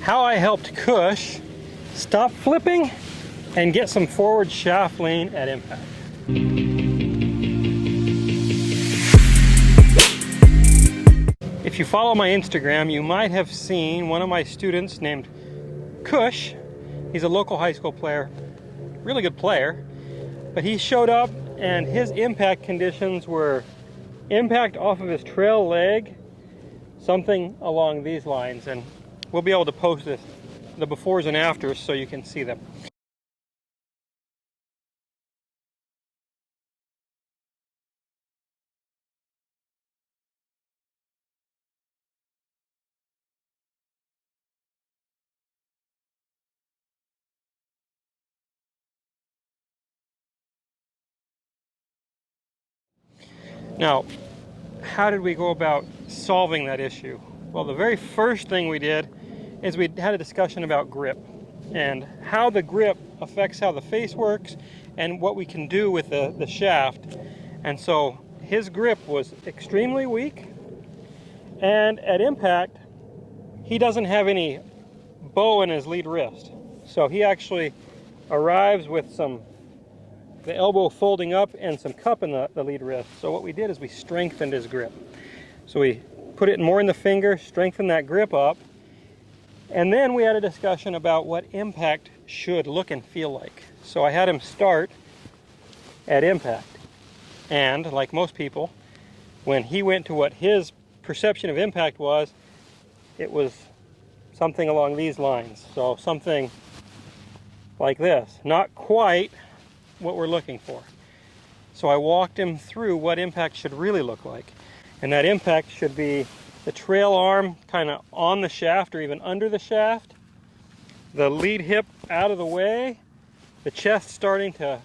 how I helped Kush stop flipping and get some forward shaft lean at impact. If you follow my Instagram, you might have seen one of my students named Kush. He's a local high school player, really good player, but he showed up and his impact conditions were impact off of his trail leg, something along these lines, and we'll be able to post this, the befores and afters, so you can see them. Now, how did we go about solving that issue? Well, the very first thing we did is we had a discussion about grip and how the grip affects how the face works and what we can do with the shaft. And so his grip was extremely weak, and at impact he doesn't have any bow in his lead wrist. So he actually arrives with the elbow folding up and some cup in the lead wrist. So what we did is we strengthened his grip. So we put it more in the finger, strengthened that grip up, and then we had a discussion about what impact should look and feel like. So I had him start at impact, and like most people, when he went to what his perception of impact was, it was something along these lines. So something like this, not quite what we're looking for. So I walked him through what impact should really look like. And that impact should be the trail arm kind of on the shaft or even under the shaft, the lead hip out of the way, the chest starting to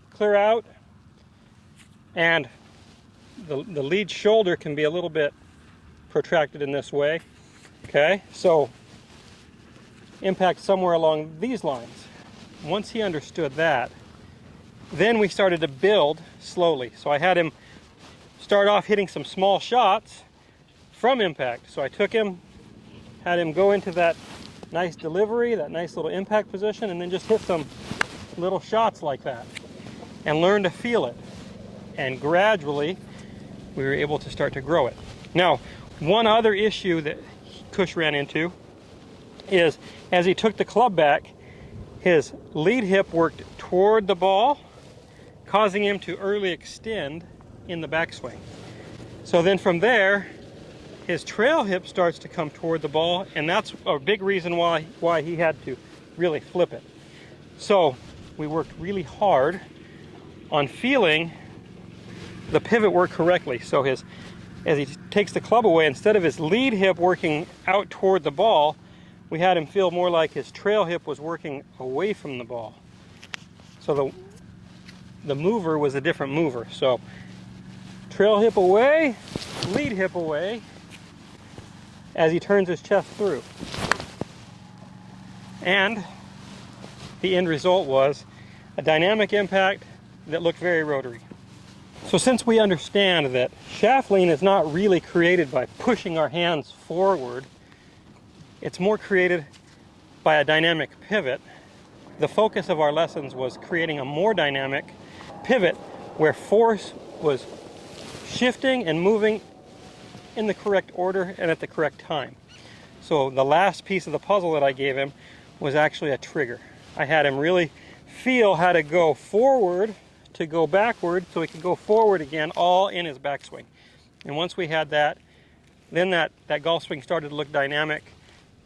clear out, and the lead shoulder can be a little bit protracted in this way. Okay, so impact somewhere along these lines. Once he understood that, then we started to build slowly. So I had him start off hitting some small shots from impact. So I took him, had him go into that nice delivery, that nice little impact position, and then just hit some little shots like that and learn to feel it. And gradually we were able to start to grow it. Now, one other issue that Kush ran into is as he took the club back, his lead hip worked toward the ball, causing him to early extend in the backswing. So then from there, his trail hip starts to come toward the ball, and that's a big reason why he had to really flip it. So we worked really hard on feeling the pivot work correctly. So as he takes the club away, instead of his lead hip working out toward the ball, we had him feel more like his trail hip was working away from the ball. So the mover was a different mover. So trail hip away, lead hip away as he turns his chest through. And the end result was a dynamic impact that looked very rotary. So since we understand that shaft lean is not really created by pushing our hands forward, it's more created by a dynamic pivot, the focus of our lessons was creating a more dynamic pivot where force was shifting and moving in the correct order and at the correct time. So the last piece of the puzzle that I gave him was actually a trigger. I had him really feel how to go forward to go backward so he could go forward again, all in his backswing. And once we had that, then that golf swing started to look dynamic.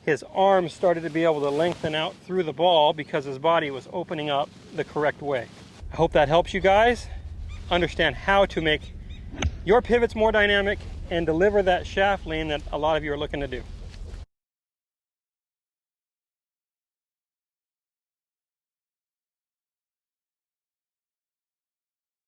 His arms started to be able to lengthen out through the ball because his body was opening up the correct way. I hope that helps you guys understand how to make your pivots more dynamic and deliver that shaft lean that a lot of you are looking to do.